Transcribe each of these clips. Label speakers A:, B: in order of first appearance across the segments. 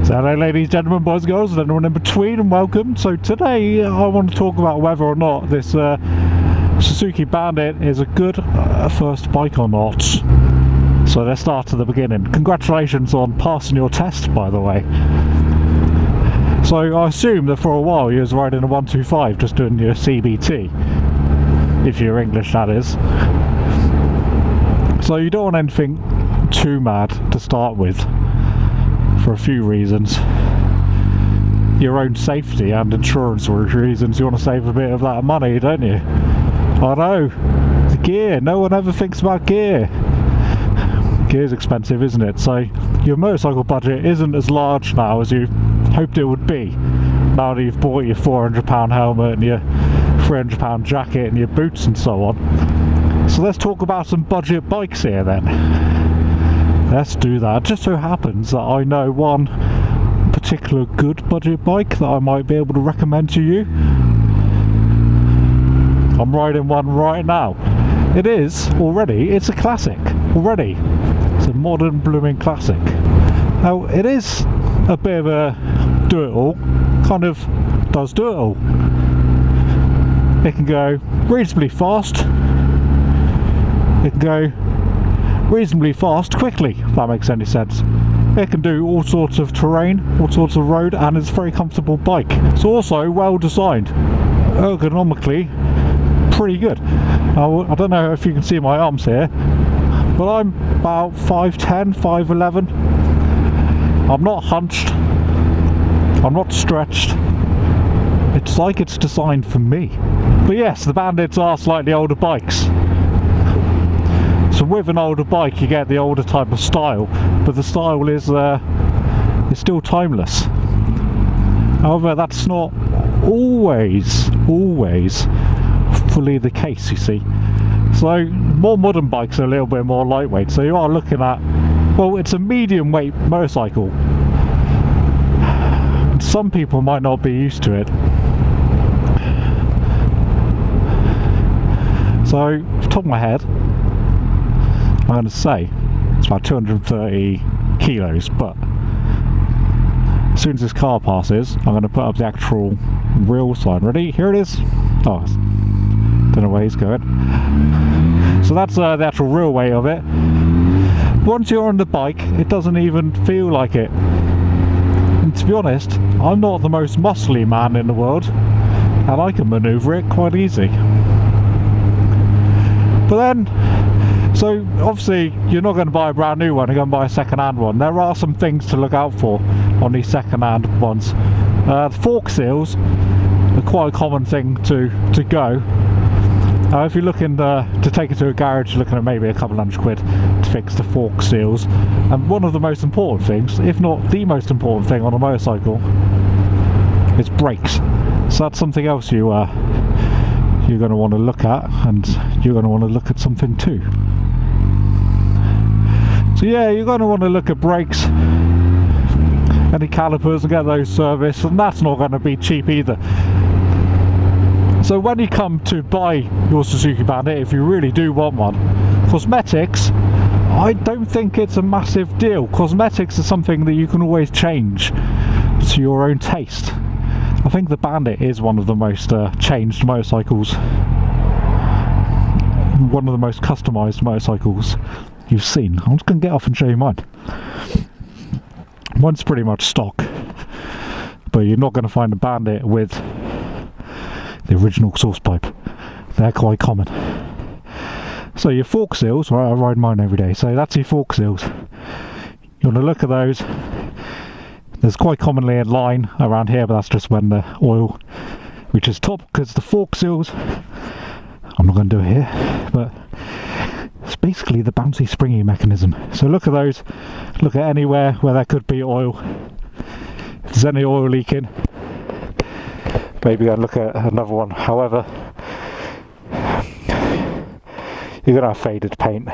A: So hello ladies, gentlemen, boys and girls, and anyone in between, and welcome. So today I want to talk about whether or not this Suzuki Bandit is a good first bike or not. So let's start at the beginning. Congratulations on passing your test, by the way. So I assume that for a while you was riding a 125 just doing your CBT, if you're English that is. So you don't want anything too mad to start with, for a few reasons. Your own safety and insurance reasons. You want to save a bit of that money, don't you? I know, the gear, no one ever thinks about gear. Gear's expensive, isn't it? So your motorcycle budget isn't as large now as you hoped it would be, now that you've bought your £400 helmet and your £300 jacket and your boots and so on. So let's talk about some budget bikes here then. Let's do that. It just so happens that I know one particular good budget bike that I might be able to recommend to you. I'm riding one right now. It is already, it's a classic already. It's a modern blooming classic. Now it is a bit of a do-it-all, kind of does do-it-all. It can go reasonably fast. It can go reasonably fast quickly, if that makes any sense. It can do all sorts of terrain, all sorts of road, and it's a very comfortable bike. It's also well designed, ergonomically pretty good. Now, I don't know if you can see my arms here, but I'm about 5'10", 5'11". I'm not hunched, I'm not stretched. It's like it's designed for me. But yes, the Bandits are slightly older bikes. So with an older bike you get the older type of style, but the style is still timeless. However, that's not always fully the case, you see. So more modern bikes are a little bit more lightweight, so you are looking at, well, it's a medium weight motorcycle. Some people might not be used to it. So off the top of my head, I'm going to say it's about 230 kilos, but as soon as this car passes, I'm going to put up the actual real sign. Ready? Here it is. Oh, don't know where he's going. So that's the actual real weight of it. Once you're on the bike, it doesn't even feel like it. And to be honest, I'm not the most muscly man in the world, and I can manoeuvre it quite easy. But then, so obviously you're not going to buy a brand new one, you're going to buy a second-hand one. There are some things to look out for on these second-hand ones. The fork seals are quite a common thing to go. If you're looking to take it to a garage, you're looking at maybe a couple £100 to fix the fork seals. And one of the most important things, if not the most important thing on a motorcycle, is brakes. So that's something else you're going to want to look at, and you're going to want to look at something too. So yeah, you're going to want to look at brakes, any calipers, and get those serviced, and that's not going to be cheap either. So when you come to buy your Suzuki Bandit, if you really do want one, cosmetics, I don't think it's a massive deal. Cosmetics is something that you can always change to your own taste. I think the Bandit is one of the most changed motorcycles, one of the most customised motorcycles you've seen. I'm just going to get off and show you mine. Mine's pretty much stock, but you're not going to find a Bandit with the original exhaust pipe. They're quite common. So your fork seals, right, I ride mine every day, so that's your fork seals. You want to look at those. There's quite commonly a line around here, but that's just when the oil reaches top, because the fork seals, I'm not going to do it here, but it's basically the bouncy springy mechanism. So look at those, look at anywhere where there could be oil. If there's any oil leaking, maybe I'll look at another one. However, you're going to have faded paint,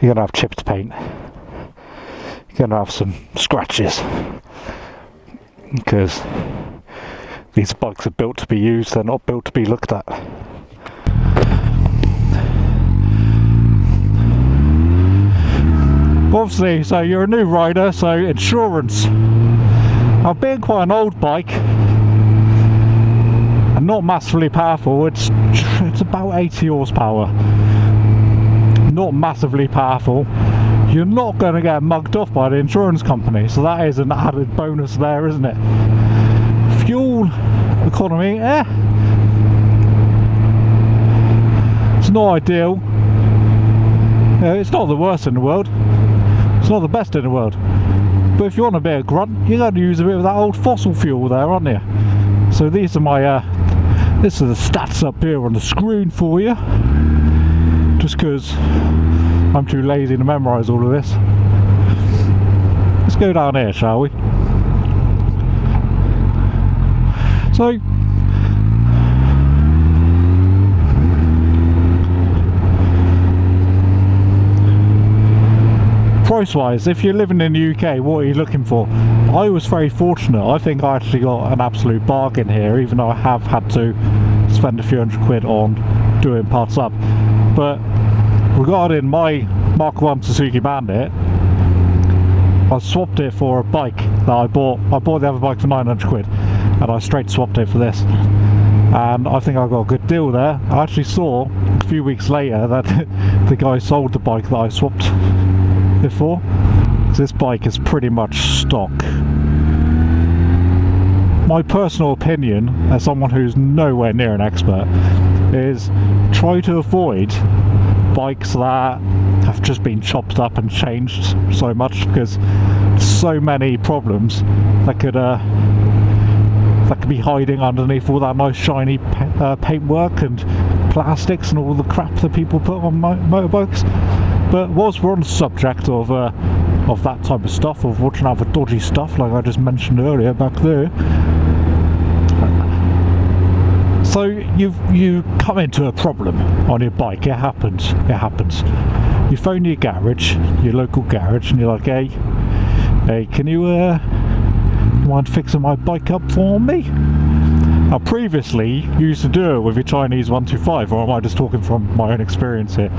A: you're going to have chipped paint, you're going to have some scratches, because these bikes are built to be used, they're not built to be looked at. Obviously, so you're a new rider, so insurance Now, being quite an old bike and not massively powerful, it's about 80 horsepower. Not massively powerful. You're not going to get mugged off by the insurance company, so that is an added bonus there, isn't it? Fuel economy, it's not ideal. It's not the worst in the world. It's not the best in the world. But if you want a bit of grunt, you're going to use a bit of that old fossil fuel there, aren't you? So these are my this are the stats up here on the screen for you. Just because I'm too lazy to memorise all of this. Let's go down here, shall we? So, price-wise, if you're living in the UK, what are you looking for? I was very fortunate. I think I actually got an absolute bargain here, even though I have had to spend a few £100 on doing parts up. But regarding my Mark 1 Suzuki Bandit, I swapped it for a bike that I bought. I bought the other bike for £900 and I straight swapped it for this. And I think I got a good deal there. I actually saw a few weeks later that the guy sold the bike that I swapped before. This bike is pretty much stock. My personal opinion, as someone who's nowhere near an expert, is try to avoid bikes that have just been chopped up and changed so much, because so many problems that could be hiding underneath all that nice shiny paintwork and plastics and all the crap that people put on motorbikes. But whilst we're on the subject of that type of stuff, of watching out for dodgy stuff like I just mentioned earlier back there, so you come into a problem on your bike. It happens. You phone your garage, your local garage, and you're like, hey, can you mind fixing my bike up for me? Now, previously you used to do it with your Chinese 125, or am I just talking from my own experience here?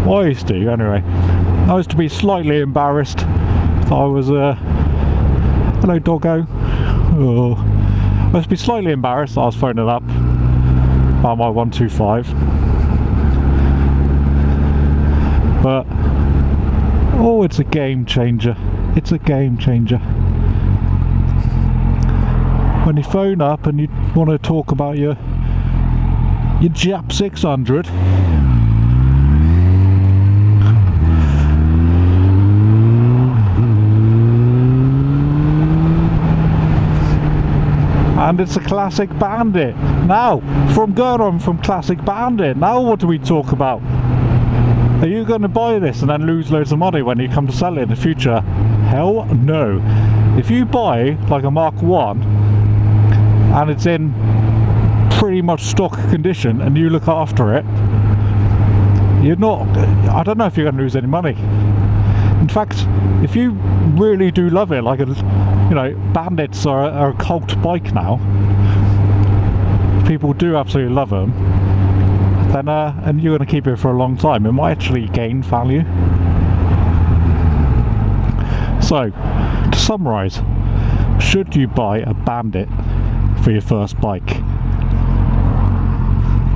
A: Well, I used to anyway. I used to be slightly embarrassed that I was hello doggo. Oh. I used to be slightly embarrassed that I was phoning up by my 125, but it's a game changer. It's a game changer when you phone up and you want to talk about your Jap 600. And it's a classic Bandit. Now, from classic Bandit, now what do we talk about? Are you going to buy this and then lose loads of money when you come to sell it in the future? Hell no. If you buy like a Mark 1 and it's in pretty much stock condition and you look after it, I don't know if you're going to lose any money. In fact, if you really do love it, like Bandits are a cult bike now. People do absolutely love them. Then and you're going to keep it for a long time. It might actually gain value. So, to summarise, should you buy a Bandit for your first bike?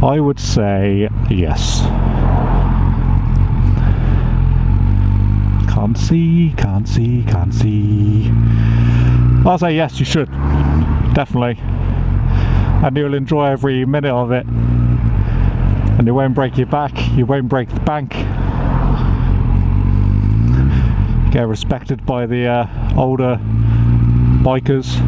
A: I would say yes. Can't see. I'll say yes, you should. Definitely. And you'll enjoy every minute of it. And you won't break your back, you won't break the bank. Get respected by the older bikers.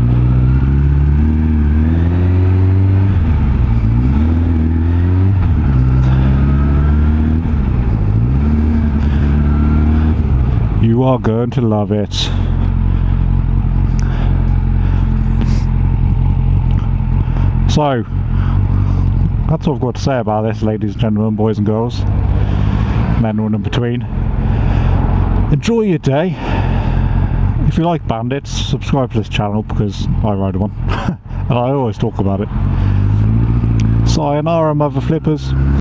A: You are going to love it. So, that's all I've got to say about this, ladies and gentlemen, boys and girls, men and in between. Enjoy your day. If you like Bandits, subscribe to this channel because I ride one and I always talk about it. Sayonara, mother flippers.